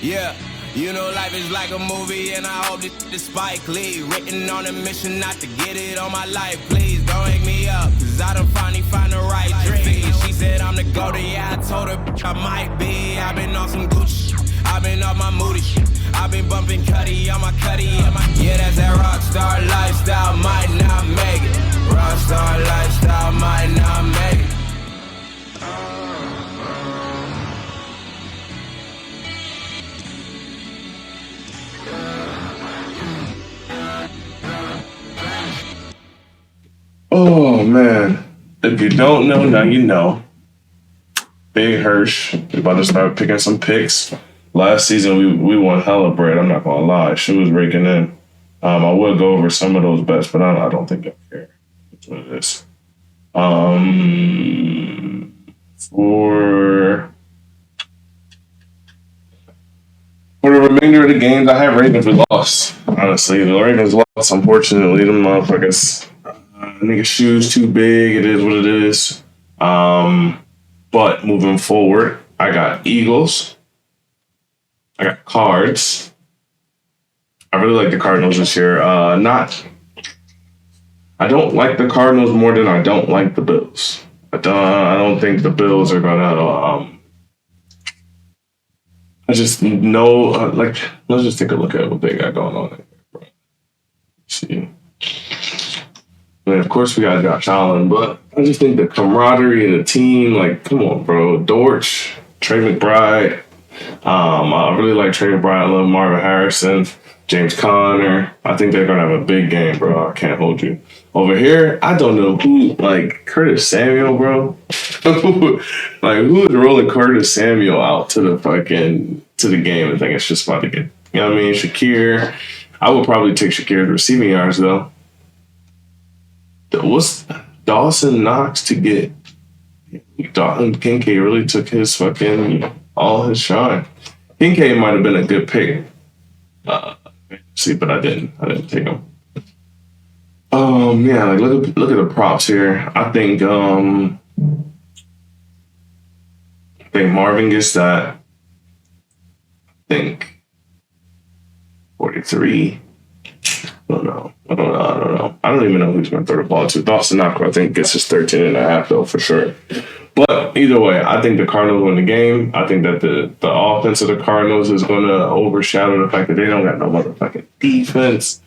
Yeah, you know life is like a movie, and I hope this Spike Lee. Written on a mission not to get it on my life. Please don't wake me up, cause I done finally find the right dream. She said I'm the golden, yeah, I told her I might be. I've been on some Gucci, I've been off my moody shit. I've been bumping Cuddy on my Cuddy, yeah, that's that rockstar lifestyle, might not make it. Rockstar lifestyle, might not make it. Oh man, if you don't know, now you know. Big Hirsch, we about to start picking some picks. Last season we won hella bread. I'm not gonna lie, she was raking in. I would go over some of those bets, but I don't think I care. That's what it is. For the remainder of the games, I have Ravens. We lost. Honestly, the Ravens lost. Unfortunately, them motherfuckers. Nigga shoes too big. It is what it is. But moving forward, I got Eagles. I got Cards. I really like the Cardinals this year. I don't like the Cardinals more than I don't like the Bills. I don't think the Bills are gonna. I just know. Let's just take a look at what they got going on. Let's see. And of course, we got Josh Allen, but I just think the camaraderie of the team, like, come on, bro. Dortch, Trey McBride. I really like Trey McBride. I love Marvin Harrison, James Conner. I think they're going to have a big game, bro. I can't hold you. Over here, I don't know who, like, Curtis Samuel, bro. Like, who is rolling Curtis Samuel out to the game? I think it's just about to get, you know what I mean? Shakir. I would probably take Shakir's receiving yards, though. What's Dawson Knox to get? Dalton Kincaid really took his all his shine. Kincaid might have been a good pick. But I didn't take him. Yeah, like look at the props here. I think Marvin gets that. I think 43. I don't know. I don't even know who's going to throw the ball to. Dawson Knox, I think, gets his 13.5, though, for sure. But either way, I think the Cardinals win the game. I think that the offense of the Cardinals is going to overshadow the fact that they don't got no motherfucking defense.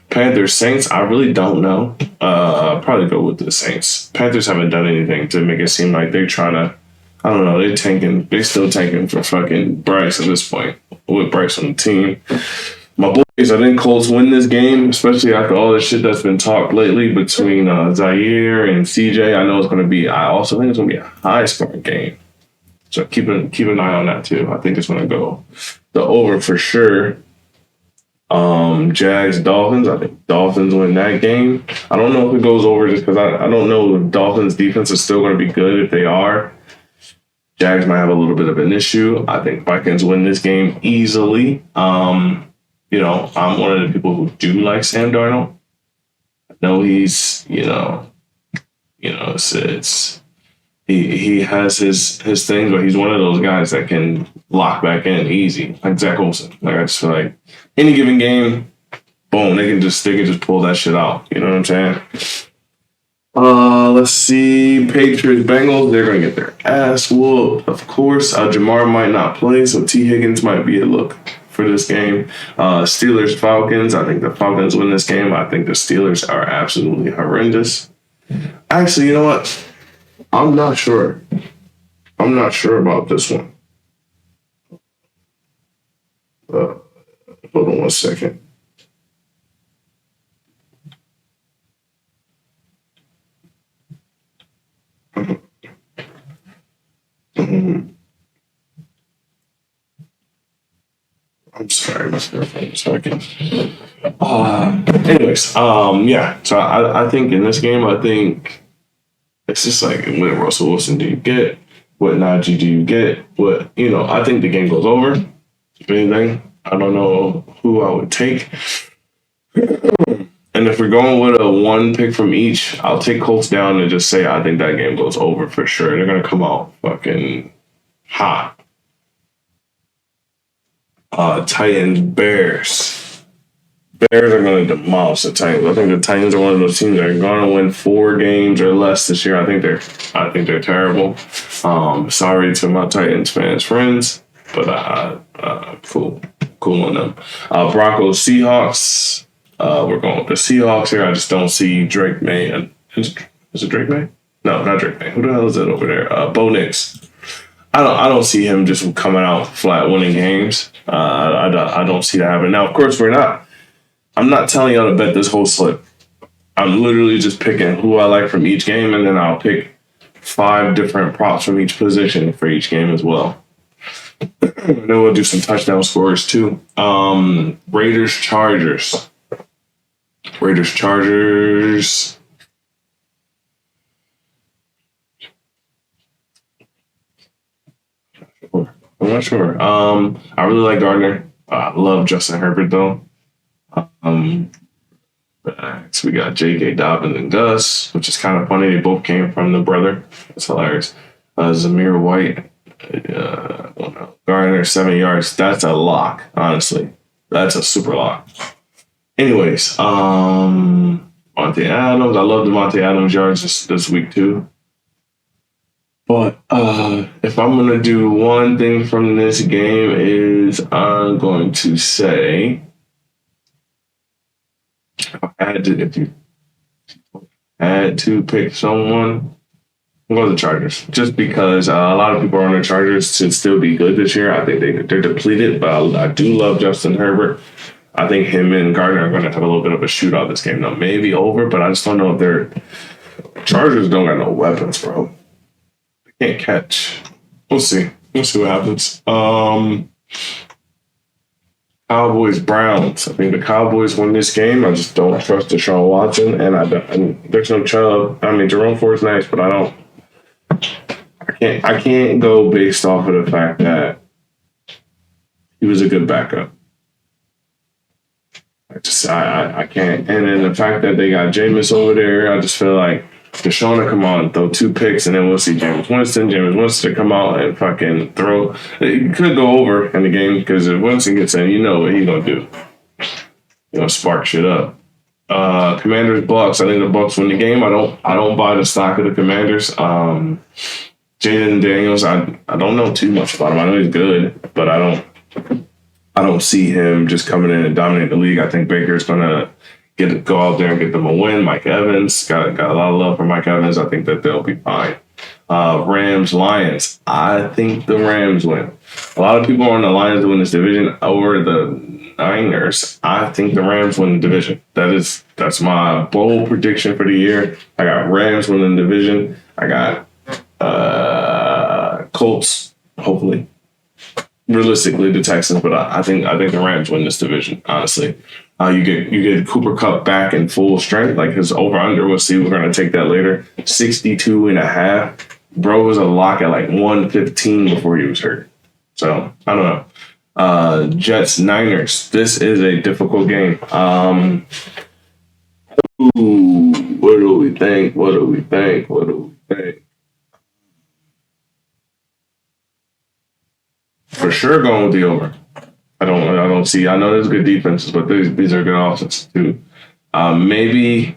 Panthers, Saints, I really don't know. I'll probably go with the Saints. Panthers haven't done anything to make it seem like they're trying to, I don't know, they're still tanking for fucking Bryce at this point, with Bryce on the team. My boys, I think Colts win this game, especially after all the shit that's been talked lately between Zaire and CJ. I also think it's going to be a high-scoring game. So keep an eye on that, too. I think it's going to go the over for sure. Jags, Dolphins. I think Dolphins win that game. I don't know if it goes over just because I don't know if Dolphins' defense is still going to be good. If they are, Jags might have a little bit of an issue. I think Vikings win this game easily. I'm one of the people who do like Sam Darnold. I know he's, it's he has his things, but he's one of those guys that can lock back in easy, like Zach Wilson. Like I just feel like any given game, boom, they can just pull that shit out. You know what I'm saying? Let's see, Patriots, Bengals. They're gonna get their ass whooped. Of course, Jamar might not play, so T. Higgins might be a look for this game. Steelers, Falcons. I think the Falcons win this game. I think the Steelers are absolutely horrendous. Actually, you know what? I'm not sure. I'm not sure about this one. Hold on one second. I'm sorry, my girlfriend. Second. Anyways, yeah. So I think in this game, I think it's just like what Russell Wilson do you get? What Najee do you get? I think the game goes over. If anything, I don't know who I would take. And if we're going with a one pick from each, I'll take Colts down and just say I think that game goes over for sure. They're gonna come out fucking hot. Titans, Bears. Bears are going to demolish the Titans. I think the Titans are one of those teams that are going to win 4 games or less this year. I think they're terrible. Sorry to my Titans fans friends, but cool on them. Broncos, Seahawks. We're going with the Seahawks here. I just don't see Drake May. Is it Drake May? No, not Drake May. Who the hell is it over there? Bo Nix. I don't see him just coming out flat winning games. I don't see that happening. Now, of course, I'm not telling y'all to bet this whole slip. I'm literally just picking who I like from each game, and then I'll pick 5 different props from each position for each game as well. And then we'll do some touchdown scores too. Raiders, Chargers. I'm not sure. I really like Gardner. I love Justin Herbert though. So we got J.K. Dobbins and Gus, which is kind of funny. They both came from the brother. It's hilarious. Zamir White, I don't know. Gardner, 7 yards. That's a lock, honestly. That's a super lock. Anyways, Monte Adams. I love Monte Adams yards this week too. But if I'm going to do one thing from this game is I'm going to say, if you had to pick someone, I'm going to the Chargers. Just because a lot of people are on the Chargers to still be good this year. I think they're depleted, but I do love Justin Herbert. I think him and Gardner are going to have a little bit of a shootout this game. Now, maybe over, but I just don't know if they're... Chargers don't got no weapons, bro. Can't catch. We'll see. We'll see what happens. Cowboys, Browns. I think the Cowboys win this game. I just don't trust Deshaun Watson, and there's no Chubb. I mean, Jerome Ford's nice, but I can't go based off of the fact that he was a good backup. I can't. And then the fact that they got Jameis over there, I just feel like Deshaun to come on, throw 2 picks, and then we'll see Jameis Winston to come out and fucking throw. He could go over in the game because if Winston gets in, you know what he's going to do. Spark shit up. Commanders, Bucks. I think the Bucks win the game. I don't buy the stock of the Commanders. Jaden Daniels, I don't know too much about him. I know he's good, but I don't see him just coming in and dominate the league. I think Baker's going to go out there and get them a win. Mike Evans, got a lot of love for Mike Evans. I think that they'll be fine. Rams, Lions. I think the Rams win. A lot of people are on the Lions to win this division over the Niners. I think the Rams win the division. That's my bold prediction for the year. I got Rams winning the division. I got Colts, hopefully. Realistically, the Texans, but I think the Rams win this division, honestly. You get Cooper Kupp back in full strength, like his over-under. We'll see. We're going to take that later. 62.5. Bro was a lock at like 115 before he was hurt. So, I don't know. Jets, Niners. This is a difficult game. What do we think? For sure going with the over. I don't see. I know there's good defenses, but these are good offenses too. Maybe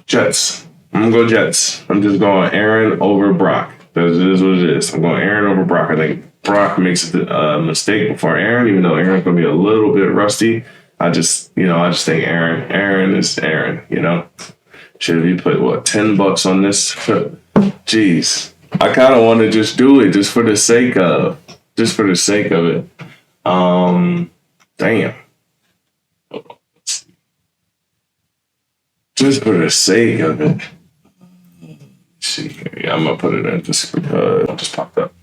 Jets. I'm gonna go Jets. I'm just going Aaron over Brock. That is what it is. I'm going Aaron over Brock. I think Brock makes a mistake before Aaron, even though Aaron's gonna be a little bit rusty. I just think Aaron. Aaron is Aaron. Should we put $10 on this? Jeez, I kind of want to just do it just for the sake of. Just for the sake of it. Damn. Just for the sake of it. Let's see here. Yeah, I'm going to put it in just because it just popped up.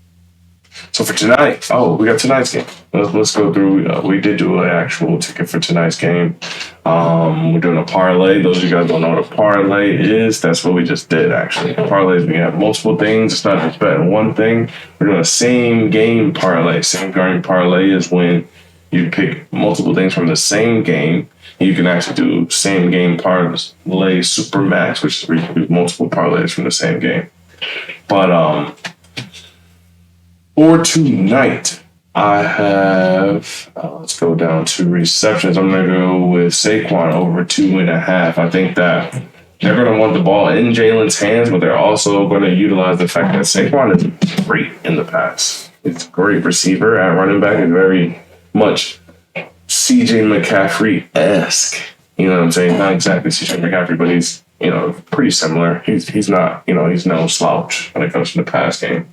So for tonight, we got tonight's game. Let's go through. We did do an actual ticket for tonight's game. We're doing a parlay. Those of you guys don't know what a parlay is. That's what we just did, actually. Parlays, we have multiple things. It's not just betting one thing. We're doing a same game parlay. Same game parlay is when you pick multiple things from the same game. You can actually do same game parlay super max, which is where you can do multiple parlays from the same game. But for tonight, I have, let's go down to receptions. I'm going to go with Saquon over 2.5. I think that they're going to want the ball in Jalen's hands, but they're also going to utilize the fact that Saquon is great in the pass. He's a great receiver at running back and very much CJ McCaffrey-esque. You know what I'm saying? Not exactly CJ McCaffrey, but he's, pretty similar. He's not, he's no slouch when it comes to the pass game.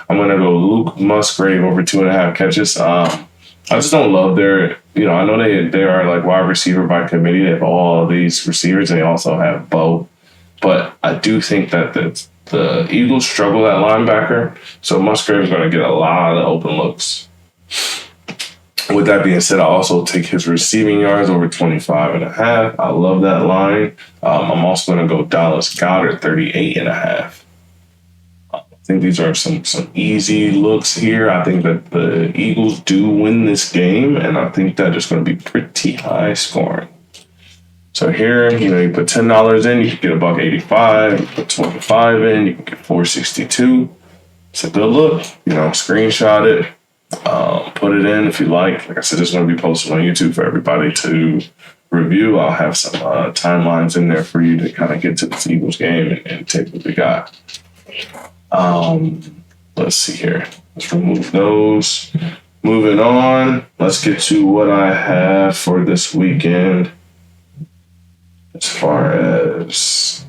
I'm going to go Luke Musgrave over 2.5 catches. I just don't love their, I know they are like wide receiver by committee. They have all these receivers and they also have Bo. But I do think that the Eagles struggle at linebacker. So Musgrave is going to get a lot of open looks. With that being said, I also take his receiving yards over 25.5. I love that line. I'm also going to go Dallas Goedert 38.5. I think these are some easy looks here. I think that the Eagles do win this game, and I think that it's going to be pretty high scoring. So here, you put $10 in, you can get $1.85. You put 25 in, you can get $4.62. It's a good look. Screenshot it. Put it in if you like. Like I said, it's going to be posted on YouTube for everybody to review. I'll have some timelines in there for you to kind of get to the Eagles game and take what we got. Let's see here. Let's remove those. Moving on. Let's get to what I have for this weekend. As far as,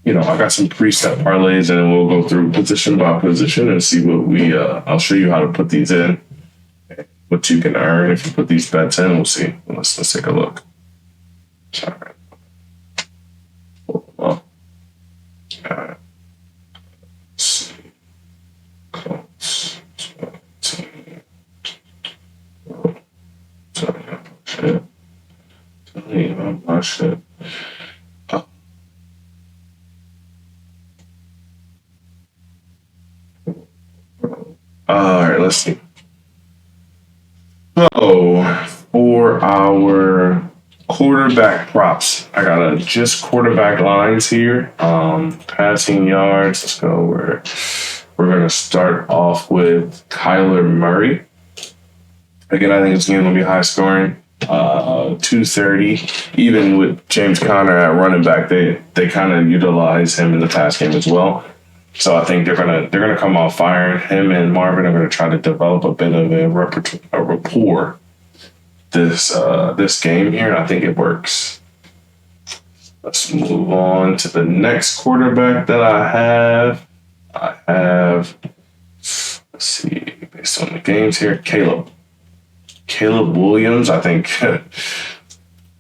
I got some preset parlays and then we'll go through position by position and see what I'll show you how to put these in. What you can earn if you put these bets in. We'll see. Let's take a look. Sorry. All right. Let's see. Close. 12. My shit. All right, let's see. So, for our quarterback props, I got just quarterback lines here. Passing yards, let's go. We're going to start off with Kyler Murray. Again, I think this game will be high scoring. 230. Even with James Conner at running back, they kind of utilize him in the pass game as well. So I think they're gonna come out firing. Him and Marvin are gonna try to develop a bit of a rapport this game here, and I think it works. Let's move on to the next quarterback that I have. Let's see, based on the games here, Caleb Williams. I think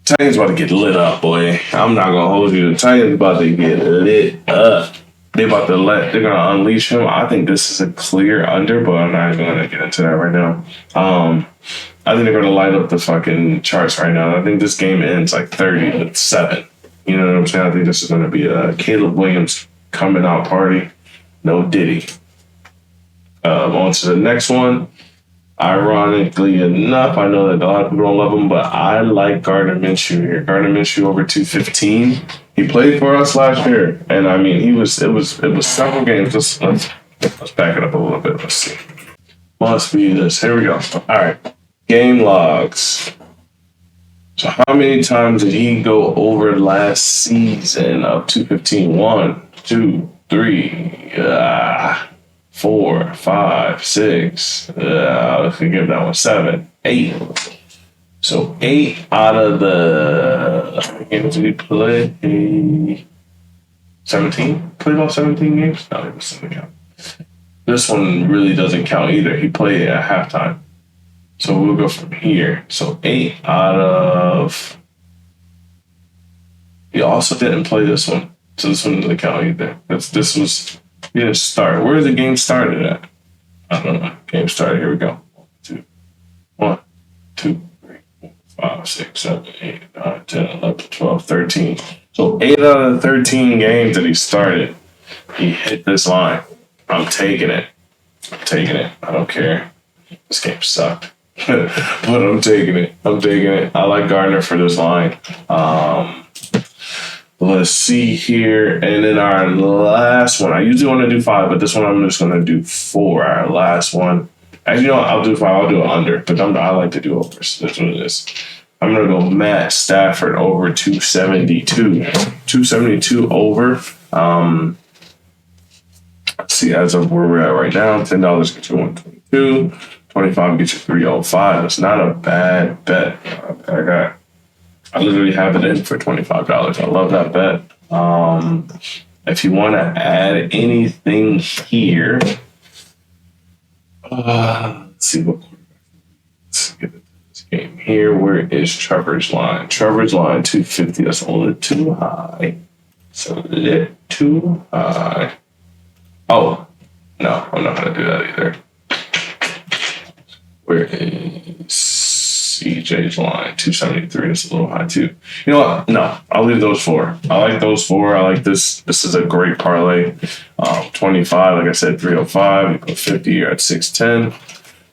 Titans about to get lit up, boy. I'm not gonna hold you. The Titans about to get lit up. They're gonna unleash him. I think this is a clear under, but I'm not even gonna get into that right now. I think they're gonna light up the fucking charts right now. I think this game ends like 30-7. You know what I'm saying? I think this is gonna be a Caleb Williams coming out party. No Diddy. On to the next one. Ironically enough, I know that a lot of people don't love him, but I like Gardner Minshew here. Gardner Minshew over 215. He played for us last year, and I mean, it was several games. Let's back it up a little bit. Let's see. Must be this. Here we go. All right, game logs. So how many times did he go over last season of 215? 1, 2, 3, 4, 5, 6. Let's give that one 7, 8. So 8 out of the how many games did he play? 17? Played all 17 games? No, it doesn't count. This one really doesn't count either. He played at halftime. So we'll go from here. So 8 out of. He also didn't play this one. So this one doesn't count either. This was. He didn't start. Where the game started at? I don't know. Game started. Here we go. 1, 2, 3, 4, 5, 6, 7, 8, 9, 10, 11, 12, 13. So 8 out of the 13 games that he started, he hit this line. I'm taking it. I don't care. This game sucked. But I'm taking it. I like Gardner for this line. Let's see here. And then our last one. I usually want to do 5, but this one I'm just going to do 4. Our last one. Actually, I'll do 5. I'll do an under, but I like to do overs. That's what it is. I'm going to go Matt Stafford over 272. 272 over. Let's see, as of where we're at right now, $10 gets you 122. 25 gets you 305. It's not a bad bet. I literally have it in for $25. I love that bet. If you want to add anything here, let's see what. Let's get into this game here. Where is Trevor's line? Trevor's line 250. That's a little too high. It's a little too high. Oh no, I'm not gonna do that either. Where is CJ's line? 273. It's a little high too. You know what? No, I'll leave those 4. I like those 4. I like this. This is a great parlay. 25, like I said, 305. You put 50, you're at 610.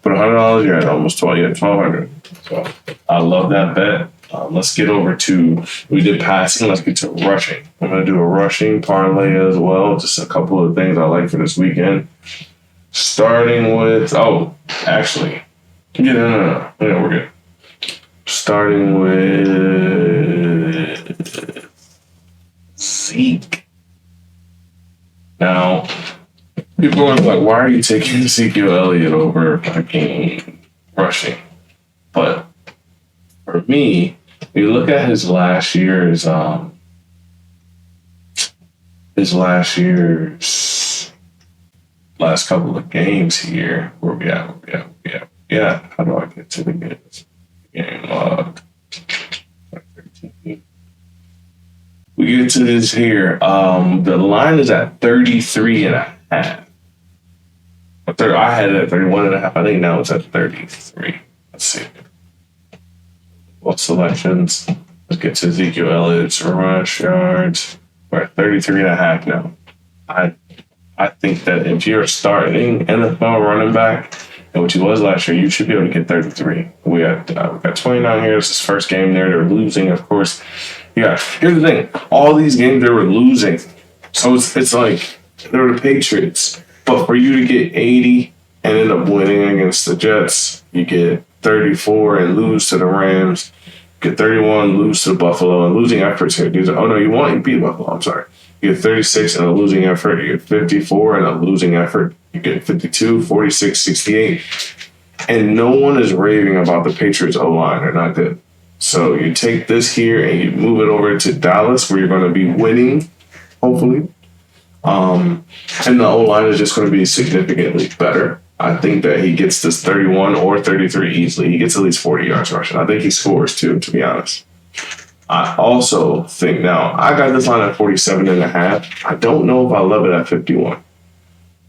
Put $100, you're at almost 12. You're at 1,200. So I love that bet. Let's get over to, we did passing. Let's get to rushing. I'm going to do a rushing parlay as well. Just a couple of things I like for this weekend. Starting with, actually, no, we're good. Starting with Zeke. Now, people are like, why are you taking Ezekiel Elliott over fucking rushing? But for me, you look at his last last couple of games here. Where we at? Yeah. How do I get to the game log? We get to this here. The line is at 33.5. I had it at 31.5. I think now it's at 33. Let's see. Well, selections. Let's get to Ezekiel Elliott's rush yards. We're at 33.5 now. I think that if you're starting NFL running back, and which he was last year, you should be able to get 33. We got 29 here. It's his first game there. They're losing, of course. Yeah. Here's the thing. All these games, they were losing. So it's like they're the Patriots. But for you to get 80 and end up winning against the Jets, you get 34 and lose to the Rams, get 31, lose to Buffalo, and losing efforts here. You beat Buffalo. I'm sorry. You get 36 and a losing effort. You get 54 and a losing effort. You get 52, 46, 68. And no one is raving about the Patriots O-line. They're not good. So you take this here and you move it over to Dallas, where you're going to be winning, hopefully. And the O-line is just going to be significantly better. I think that he gets this 31 or 33 easily. He gets at least 40 yards rushing. I think he scores too, to be honest. I also think now, I got this line at 47.5. I don't know if I love it at 51.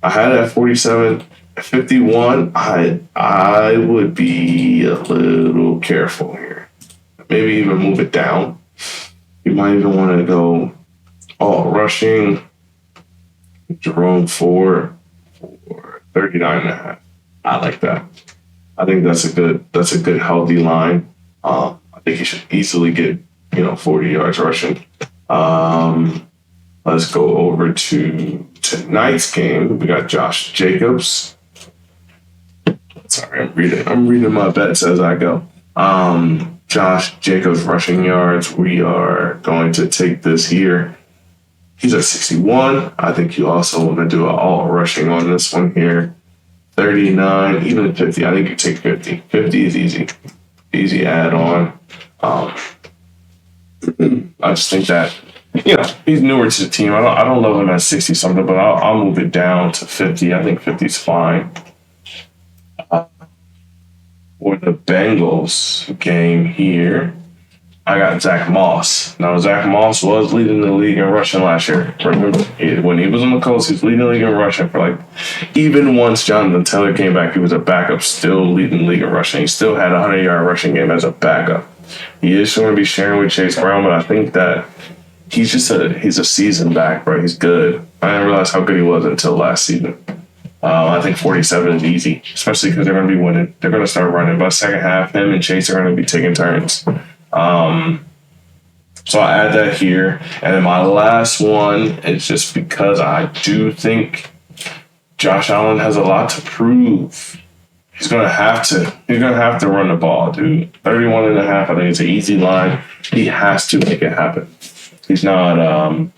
I had it at 47. At 51, I would be a little careful here. Maybe even move it down. You might even want to go all rushing. Jerome Ford for 39.5. I like that. I think that's a good healthy line. I think he should easily get 40 yards rushing. Let's go over to tonight's game. We got Josh Jacobs. Sorry, I'm reading my bets as I go. Josh Jacobs rushing yards. We are going to take this here. He's at 61. I think you also want to do an all rushing on this one here. 39, even 50. I think you take 50. 50 is easy. Easy add on. I just think that, he's newer to the team. I don't love him at 60 something, but I'll move it down to 50. I think 50 is fine. For the Bengals game here, I got Zach Moss. Now, Zach Moss was leading the league in rushing last year. Remember, when he was on the Colts, he was leading the league in rushing for even once Jonathan Taylor came back, he was a backup, still leading the league in rushing. He still had a 100-yard rushing game as a backup. He is going to be sharing with Chase Brown, but I think that he's a seasoned back, bro. He's good. I didn't realize how good he was until last season. I think 47 is easy, especially because they're going to be winning. They're going to start running. By the second half, him and Chase are going to be taking turns. So I add that here. And then my last one is just because I do think Josh Allen has a lot to prove he's gonna have to run the ball, dude. 31.5, I think it's an easy line. He has to make it happen. He's not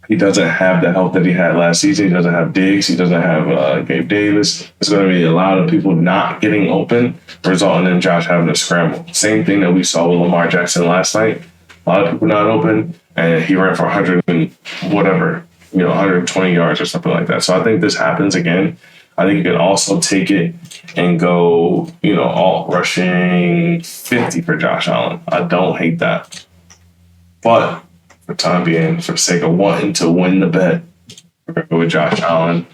he doesn't have the help that he had last season. He doesn't have Diggs. He doesn't have Gabe Davis. There's going to be a lot of people not getting open, resulting in Josh having to scramble. Same thing that we saw with Lamar Jackson last night. A lot of people not open, and he ran for 100 and whatever, 120 yards or something like that. So I think this happens again. I think you can also take it and go, alt rushing 50 for Josh Allen. I don't hate that. But for time being, for the sake of wanting to win the bet, we're going to go with Josh Allen.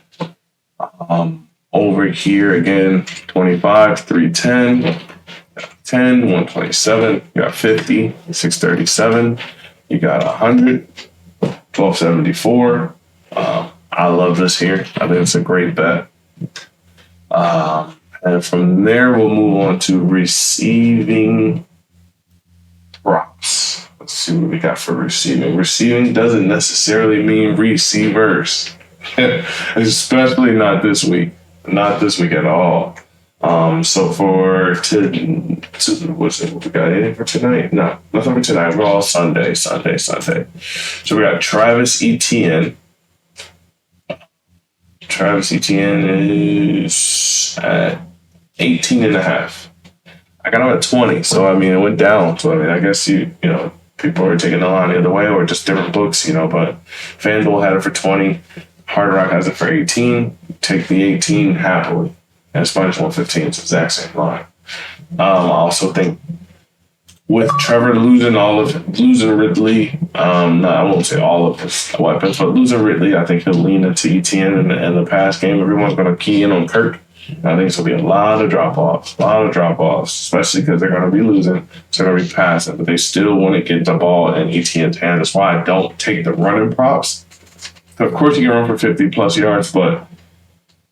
Over here again, 25, 310, 10, 127. You got 50, 637. You got 100, 1274. I love this here. I think it's a great bet. And from there, we'll move on to receiving props. Let's see what we got for receiving. Receiving doesn't necessarily mean receivers, especially not this week. Not this week at all. So for what's it? We got anything for tonight? No, nothing for tonight. We're all Sunday. So we got Travis Etienne. Travis Etienne is at 18.5. I got him at 20, so it went down. So I guess people are taking the line the other way, or just different books, but FanDuel had it for 20. Hardrock has it for 18. Take the 18 happily. And it's minus 115. It's the exact same line. I also think with Trevor losing Ridley, I won't say all of his weapons, but losing Ridley, I think he'll lean into ETN in the pass game. Everyone's going to key in on Kirk. And I think it's going to be a lot of drop-offs, especially because they're going to be losing. So they're going to be passing, but they still want to get the ball in ETN's hand. That's why I don't take the running props. Of course, you can run for 50-plus yards, but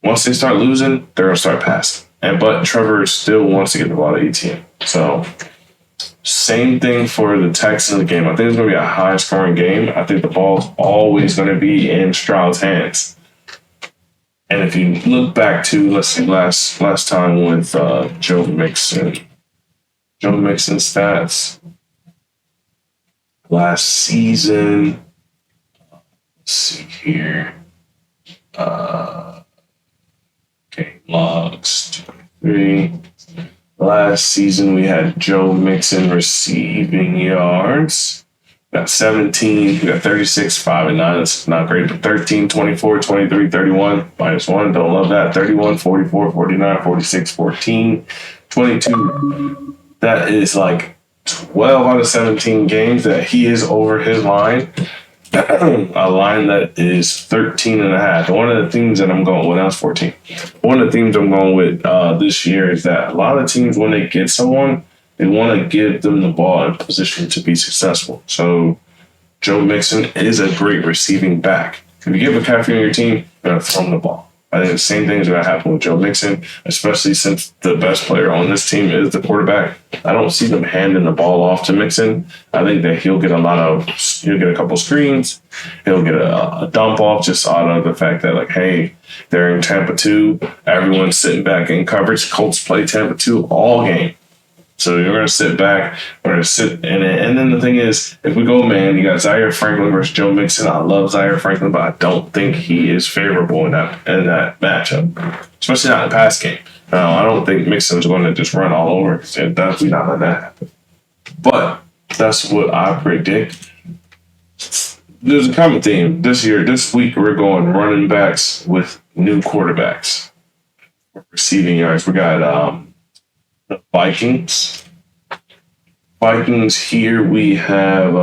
once they start losing, they're going to start passing. But Trevor still wants to get the ball to ETN. So same thing for the Texans game. I think it's going to be a high-scoring game. I think the ball's always going to be in Stroud's hands. And if you look back to, let's see, last time with Joe Mixon stats last season. Let's see here. Logs 2-3. Last season we had Joe Mixon receiving yards. Got 17, we got 36, 5 and 9. That's not great, but 13, 24, 23, 31, minus 1. Don't love that. 31, 44, 49, 46, 14, 22. That is like 12 out of 17 games that he is over his line. A line that is 13.5. One of the themes that I'm going with, now it's 14. One of the themes I'm going with this year is that a lot of teams, when they get someone, they want to give them the ball in position to be successful. So Joe Mixon is a great receiving back. If you give McCaffrey on your team, you're going to throw him the ball. I think the same thing is going to happen with Joe Mixon, especially since the best player on this team is the quarterback. I don't see them handing the ball off to Mixon. I think that he'll get a couple screens. He'll get a dump off just out of the fact that, hey, they're in Tampa 2. Everyone's sitting back in coverage. Colts play Tampa 2 all game. So you're going to sit back, we're going to sit in it. And then the thing is, if we go man, you got Zaire Franklin versus Joe Mixon. I love Zaire Franklin, but I don't think he is favorable in that matchup, especially not in the pass game. I don't think Mixon's going to just run all over. We're not letting that happen. But that's what I predict. There's a common theme this week. We're going running backs with new quarterbacks. Receiving yards, we got the Vikings. Here we have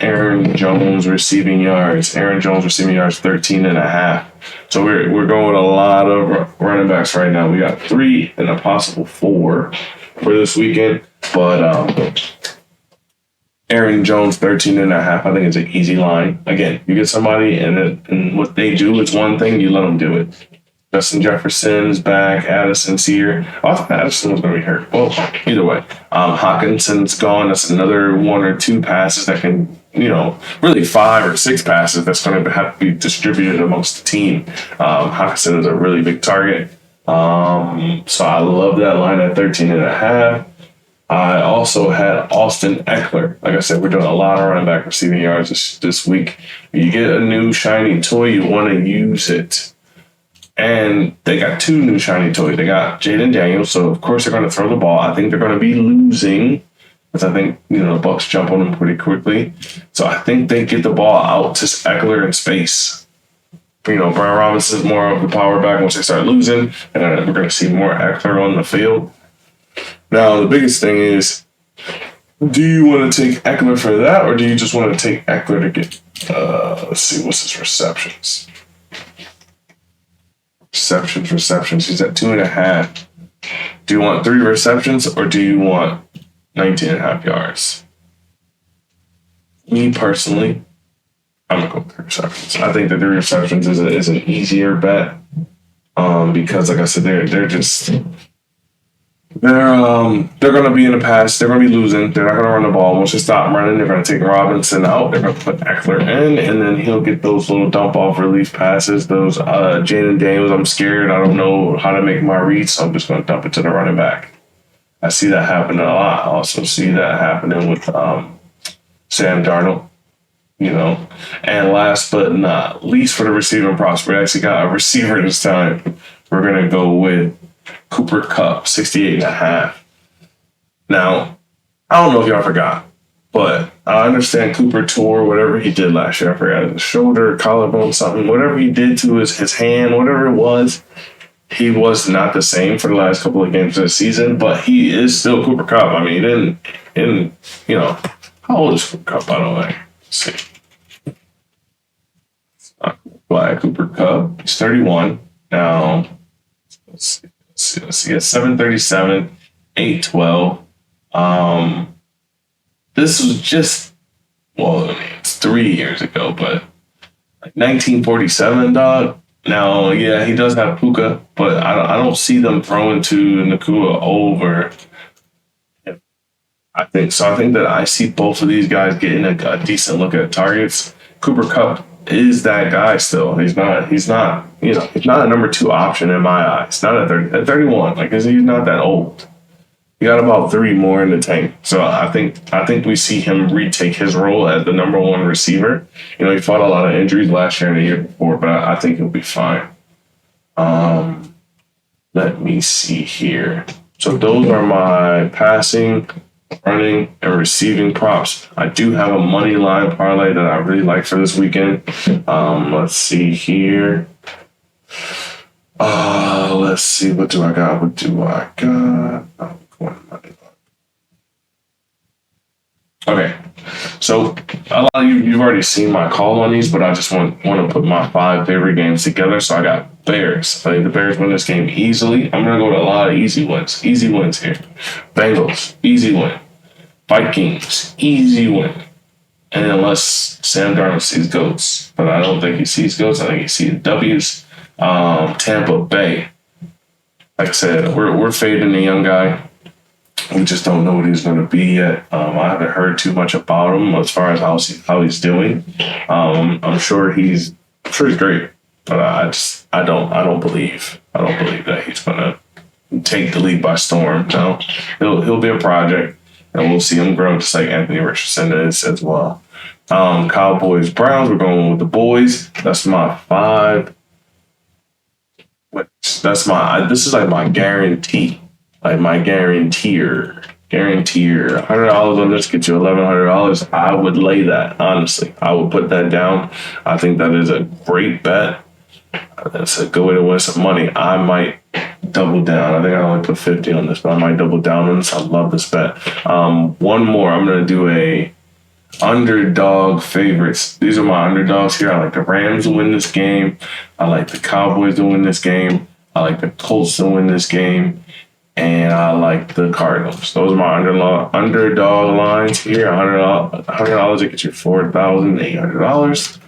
Aaron Jones receiving yards. 13.5. So we're going with a lot of running backs right now. We got 3 and a possible 4 for this weekend. But Aaron Jones 13.5. I think it's an easy line. Again, you get somebody and what they do is one thing, you let them do it. Justin Jefferson's back. Addison's here. I thought Addison was going to be hurt. Well, either way. Hawkinson's gone. That's another 1 or 2 passes that can, really 5 or 6 passes that's going to have to be distributed amongst the team. Hawkinson is a really big target. So I love that line at 13.5. I also had Austin Eckler. Like I said, we're doing a lot of running back receiving yards this week. You get a new shiny toy, you want to use it. And they got two new shiny toys. They got Jaden Daniels, so of course they're going to throw the ball. I think they're going to be losing, because I think the Bucs jump on them pretty quickly. So I think they get the ball out to Eckler in space. Brian Robinson's more of the power back once they start losing, and then we're going to see more Eckler on the field. Now the biggest thing is, do you want to take Eckler for that, or do you just want to take Eckler to get? Let's see, what's his receptions? Receptions. He's at 2.5. Do you want 3 receptions or do you want 19.5 yards? Me personally, I'm gonna go with 3 receptions. I think the 3 receptions is an easier bet. Because like I said, they're gonna be in the pass. They're gonna be losing. They're not gonna run the ball. Once they stop running, they're gonna take Robinson out. They're gonna put Eckler in, and then he'll get those little dump off relief passes. Those Jaden Daniels. I'm scared. I don't know how to make my reads, so I'm just gonna dump it to the running back. I see that happening a lot. I also see that happening with Sam Darnold. And last but not least, for the receiving props, we actually got a receiver this time. We're gonna go with Cooper Kupp, 68.5. Now, I don't know if y'all forgot, but I understand Cooper tore whatever he did last year. I forgot his shoulder, collarbone, something. Whatever he did to his hand, whatever it was, he was not the same for the last couple of games of the season, but he is still Cooper Kupp. I mean, he didn't, how old is Cooper Kupp, by the way? Let's see. Black Cooper Kupp, he's 31. Now, let's see, at 737, 812. This was just, it's 3 years ago, but like 1947, dog. Now, yeah, he does have Puka, but I don't see them throwing to Nakua over. I think that I see both of these guys getting a decent look at targets. Cooper Kupp is that guy still. He's not a number 2 option in my eyes. Not at 31. Like, he's not that old. He got about 3 more in the tank. So I think we see him retake his role as the number 1 receiver. He fought a lot of injuries last year and the year before, but I think he'll be fine. Let me see here. So those are my passing, running, and receiving props. I do have a money line parlay that I really like for this weekend. Let's see here. Let's see. What do I got? I'm going money line. Okay. So a lot of you've already seen my call on these, but I just want to put my 5 favorite games together. So I got Bears. I think the Bears win this game easily. I'm going to go with a lot of easy wins. Easy wins here. Bengals, easy win. Vikings, easy win. And unless Sam Darnold sees goats, but I don't think he sees goats. I think he sees W's. Tampa Bay. Like I said, we're fading the young guy. We just don't know what he's going to be yet. I haven't heard too much about him as far as how he's doing. I'm sure he's great, but I don't believe that he's going to take the league by storm. No, he'll be a project, and we'll see him grow just like Anthony Richardson is as well. Cowboys, Browns. We're going with the boys. That's my 5. This is like my guarantee. Like my guaranteer. $100 on this gets you $1,100. I would lay that, honestly. I would put that down. I think that is a great bet. That's a good way to win some money. I might double down. I think I only put 50 on this, but I might double down on this. I love this bet. One more. I'm going to do a underdog favorites. These are my underdogs here. I like the Rams to win this game. I like the Cowboys to win this game. I like the Colts to win this game. And I like the Cardinals. Those are my underdog lines here. $100 it gets you $4,800.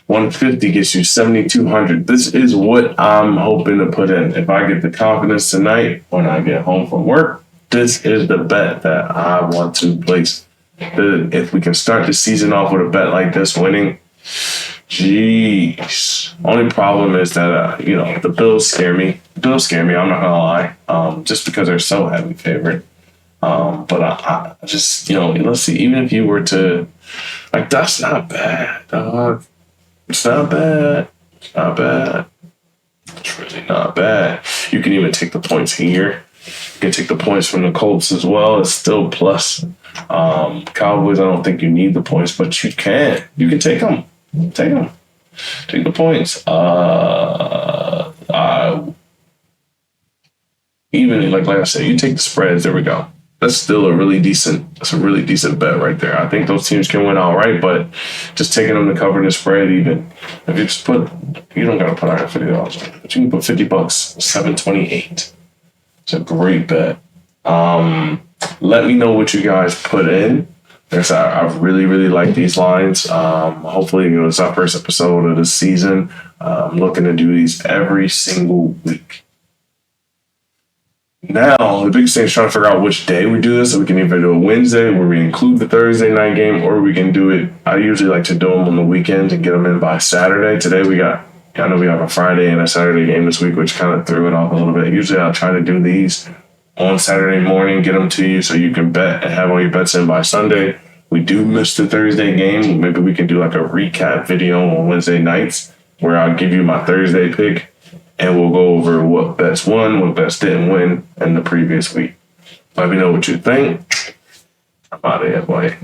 $150 gets you $7,200. This is what I'm hoping to put in. If I get the confidence tonight when I get home from work, this is the bet that I want to place. If we can start the season off with a bet like this, winning, jeez. Only problem is that the Bills scare me. Bills scare me. I'm not gonna lie. Just because they're so heavy favorite. But I just, let's see. Even if you were to, like, that's not bad, dog. It's not bad. It's not bad. It's really not bad. You can even take the points here. You can take the points from the Colts as well. It's still plus. Cowboys, I don't think you need the points, but you can. You can take them. Take them. Take the points. Even like I said, you take the spreads. There we go. That's still a really decent. That's a really decent bet right there. I think those teams can win outright, but just taking them to cover the spread, even if you just you don't gotta put $150, but you can put $50, $7.28. It's a great bet. Let me know what you guys put in. I really, really like these lines. Hopefully, it's our first episode of the season. I'm looking to do these every single week. Now, the biggest thing is trying to figure out which day we do this. So we can either do a Wednesday where we include the Thursday night game, or we can do it. I usually like to do them on the weekend and get them in by Saturday. Today I know we have a Friday and a Saturday game this week, which kind of threw it off a little bit. Usually I'll try to do these on Saturday morning, get them to you so you can bet and have all your bets in by Sunday. We do miss the Thursday game. Maybe we can do like a recap video on Wednesday nights where I'll give you my Thursday pick and we'll go over what bets won, what bets didn't win in the previous week. Let me know what you think. I'm out of here, boy.